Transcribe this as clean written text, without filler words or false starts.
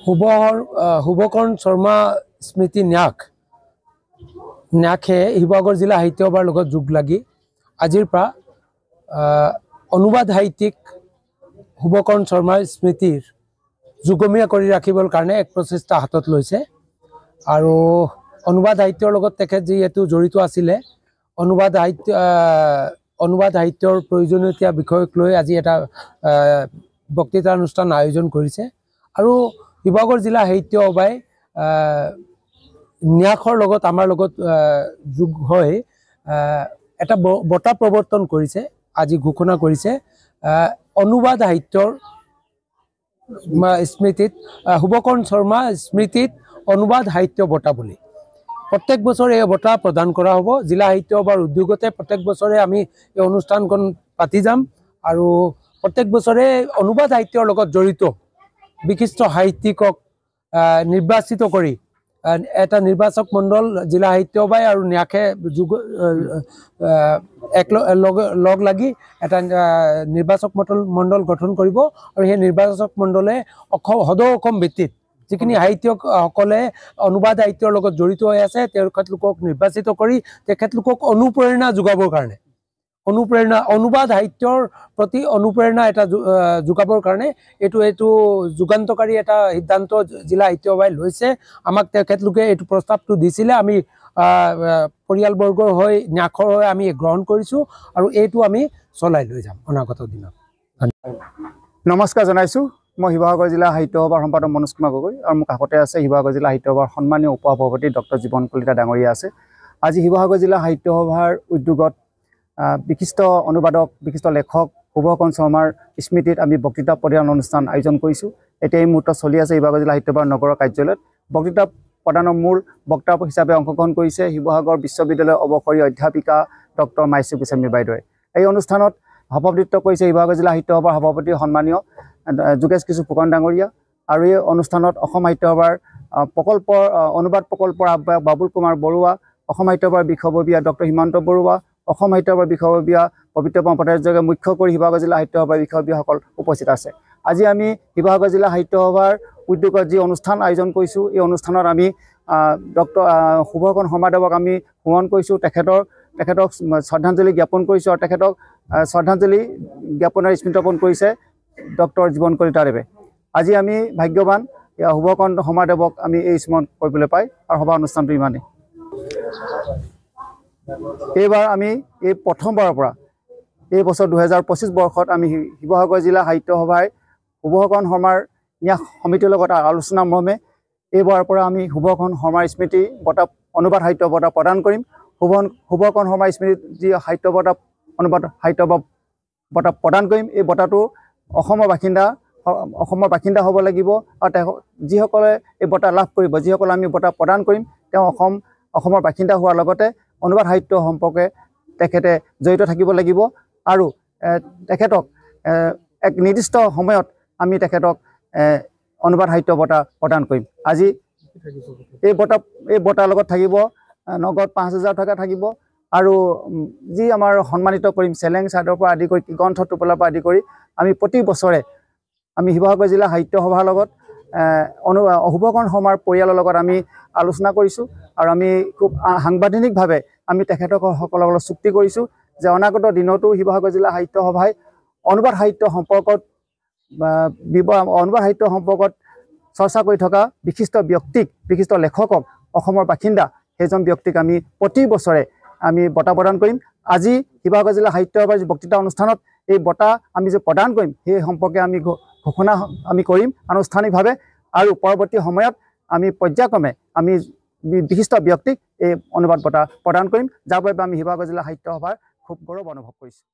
শুভকৰণ শৰ্মা স্মৃতি ন্যাসে শিৱসাগৰ জিলা সাহিত্য সভাৰ লগত যোগ লাগি আজিৰ পৰা অনুবাদ সাহিত্যিক শুভকৰণ শৰ্মাৰ স্মৃতিৰ যুগমীয়া কৰি ৰাখিবৰ কাৰণে এক প্ৰচেষ্টা হাতত লৈছে আৰু অনুবাদ সাহিত্যৰ লগত তেখেত যিহেতু জড়িত আছিলে অনুবাদ সাহিত্যৰ প্ৰয়োজনীয়তা বিষয়ক লৈ আজি এটা বক্তৃতা অনুষ্ঠান আয়োজন কৰিছে আৰু শিৱসাগৰ জিলা সাহিত্য সভাই ন্যাসৰ লগত আমাৰ লগত যোগ হৈ এটা বঁটা প্ৰৱৰ্তন কৰিছে আজি ঘোষণা কৰিছে অনুবাদ সাহিত্যৰ স্মৃতিত শুভকৰণ শৰ্মা স্মৃতিত অনুবাদ সাহিত্য বঁটা বুলি প্ৰত্যেক বছৰে এই বঁটা প্ৰদান কৰা হ'ব জিলা সাহিত্য সভাৰ উদ্যোগতে প্ৰত্যেক বছৰে আমি এই অনুষ্ঠানখন পাতি যাম আৰু প্ৰত্যেক বছৰে অনুবাদ সাহিত্যৰ লগত জড়িত বিশিষ্ট সাহিত্যিকক নিৰ্বাচিত কৰি এটা নিৰ্বাচক মণ্ডল জিলা সাহিত্য সভাই আৰু ন্যাসে লগ লাগি এটা নিৰ্বাচক মণ্ডল গঠন কৰিব আৰু সেই নিৰ্বাচক মণ্ডলে সদৌ অসম ভিত্তিত যিখিনি সাহিত্যকসকলে অনুবাদ সাহিত্যৰ লগত জড়িত হৈ আছে তেখেতলোকক নিৰ্বাচিত কৰি তেখেতলোকক অনুপ্ৰেৰণা যোগাবৰ কাৰণে অনুবাদ সাহিত্যৰ প্ৰতি অনুপ্ৰেৰণা এটা যোগাবৰ কাৰণে এইটো যুগান্তকাৰী এটা সিদ্ধান্ত জিলা সাহিত্য সভাই লৈছে আমাক তেখেতলোকে এইটো প্ৰস্তাৱটো দিছিলে আমি পৰিয়ালবৰ্গৰ হৈ ন্যাসৰ হৈ আমি গ্ৰহণ কৰিছোঁ আৰু এইটো আমি চলাই লৈ যাম অনাগত দিনত নমস্কাৰ জনাইছোঁ মই শিৱসাগৰ জিলা সাহিত্য সভাৰ সম্পাদক মনোজ কুমাৰ গগৈ আৰু মোৰ কাষতে আছে শিৱসাগৰ জিলা সাহিত্য সভাৰ সন্মানীয় উপ-সভাপতি ডক্টৰ জীৱন কলিতা ডাঙৰীয়া আছে আজি শিৱসাগৰ জিলা সাহিত্য সভাৰ উদ্যোগত বিশিষ্ট অনুবাদক বিশিষ্ট লেখক শুভকৰণ শৰ্মাৰ স্মৃতিত আমি বক্তৃতা প্ৰদান অনুষ্ঠান আয়োজন কৰিছোঁ এতিয়া এই মুহূৰ্তত চলি আছে শিৱসাগৰ জিলা সাহিত্য সভাৰ নগৰৰ কাৰ্যালয়ত বক্তৃতা প্ৰদানৰ মূল বক্তা হিচাপে অংশগ্ৰহণ কৰিছে শিৱসাগৰ বিশ্ববিদ্যালয়ৰ অৱসৰী অধ্যাপিকা ডক্টৰ মাইচু গোস্বামী বাইদেৱে এই অনুষ্ঠানত সভাপতিত্ব কৰিছে শিৱসাগৰ জিলা সাহিত্য সভাৰ সভাপতি সন্মানীয় যোগেশ কিশোৰ ফুকন ডাঙৰীয়া আৰু এই অনুষ্ঠানত অসম সাহিত্য সভাৰ অনুবাদ প্ৰকল্পৰ আহ্বায়ক বাবুল কুমাৰ বৰুৱা অসম সাহিত্য সভাৰ বিষয়ববীয়া ডক্টৰ হিমন্ত বৰুৱা অসম সাহিত্য সভাৰ বিষয়ববীয়া পবিত্ৰ ভট্টাচাৰ্যকে মুখ্য কৰি শিৱসাগৰ জিলা সাহিত্য সভাৰ বিষয়ববীয়াসকল উপস্থিত আছে আজি আমি শিৱসাগৰ জিলা সাহিত্য সভাৰ উদ্যোগত যি অনুষ্ঠান আয়োজন কৰিছোঁ এই অনুষ্ঠানত আমি ডক্টৰ শুভকৰণ শৰ্মাদেৱক আমি সোঁৱৰণ কৰিছোঁ তেখেতক শ্ৰদ্ধাঞ্জলি জ্ঞাপন কৰিছোঁ আৰু তেখেতক শ্ৰদ্ধাঞ্জলি জ্ঞাপনৰ স্মৃতিপন কৰিছে ডক্টৰ জীৱন কলিতাদেৱে আজি আমি ভাগ্যৱান শুভকৰণ শৰ্মাদেৱক আমি এই স্মৰণ কৰিবলৈ পাই আৰু সভা অনুষ্ঠানটো ইমানেই এইবাৰ আমি এই প্ৰথমবাৰৰ পৰা এই বছৰ 2025 বৰ্ষত আমি শিৱসাগৰ জিলা সাহিত্য সভাই শুভকৰণ শৰ্মাৰ ন্যাস সমিতিৰ লগত আলোচনা মৰ্মে এইবাৰৰ পৰা আমি শুভকৰণ শৰ্মাৰ স্মৃতি বঁটা অনুবাদ সাহিত্য বঁটা প্ৰদান কৰিম শুভকৰণ শৰ্মাৰ স্মৃতি যি সাহিত্য বঁটা অনুবাদ সাহিত্য বঁটা প্ৰদান কৰিম এই বঁটাটো অসমৰ বাসিন্দা হ'ব লাগিব আৰু যিসকলে এই বঁটা লাভ কৰিব যিসকলে আমি বঁটা প্ৰদান কৰিম তেওঁ অসমৰ বাসিন্দা হোৱাৰ লগতে অনুবাদ সাহিত্য সম্পৰ্কে তেখেতে জড়িত থাকিব লাগিব আৰু তেখেতক এক নিৰ্দিষ্ট সময়ত আমি তেখেতক অনুবাদ সাহিত্য বঁটা প্ৰদান কৰিম আজি এই বঁটাৰ লগত থাকিব নগদ 5,000 টকা থাকিব আৰু যি আমাৰ সন্মানিত কৰিম চেলেং চাৰ্টৰ পৰা আদি কৰি গ্ৰন্থ টোপোলাৰ পৰা আদি কৰি আমি প্ৰতি বছৰে আমি শিৱসাগৰ জিলা সাহিত্য সভাৰ লগত শুভকৰণ শৰ্মাৰ পৰিয়ালৰ লগত আমি আলোচনা কৰিছোঁ আৰু আমি খুব সাংবিধানিকভাৱে আমি তেখেতসকলৰ লগত চুক্তি কৰিছোঁ যে অনাগত দিনতো শিৱসাগৰ জিলা সাহিত্য সভাই অনুবাদ সাহিত্য সম্পৰ্কত চৰ্চা কৰি থকা বিশিষ্ট লেখকক অসমৰ বাসিন্দা সেইজন ব্যক্তিক আমি প্ৰতি বছৰে আমি বঁটা প্ৰদান কৰিম আজি শিৱসাগৰ জিলা সাহিত্য সভাৰ যি বক্তৃতা অনুষ্ঠানত এই বঁটা আমি যে প্ৰদান কৰিম সেই সম্পৰ্কে আমি ঘোষণা আমি কৰিম আনুষ্ঠানিকভাৱে আৰু পৰৱৰ্তী সময়ত আমি পৰ্যায়ক্ৰমে আমি বিশিষ্ট ব্যক্তিক এই অনুবাদ বঁটা প্ৰদান কৰিম যাৰ বাবে আমি শিৱসাগৰ জিলা সাহিত্য সভাৰ খুব গৌৰৱ অনুভৱ কৰিছোঁ।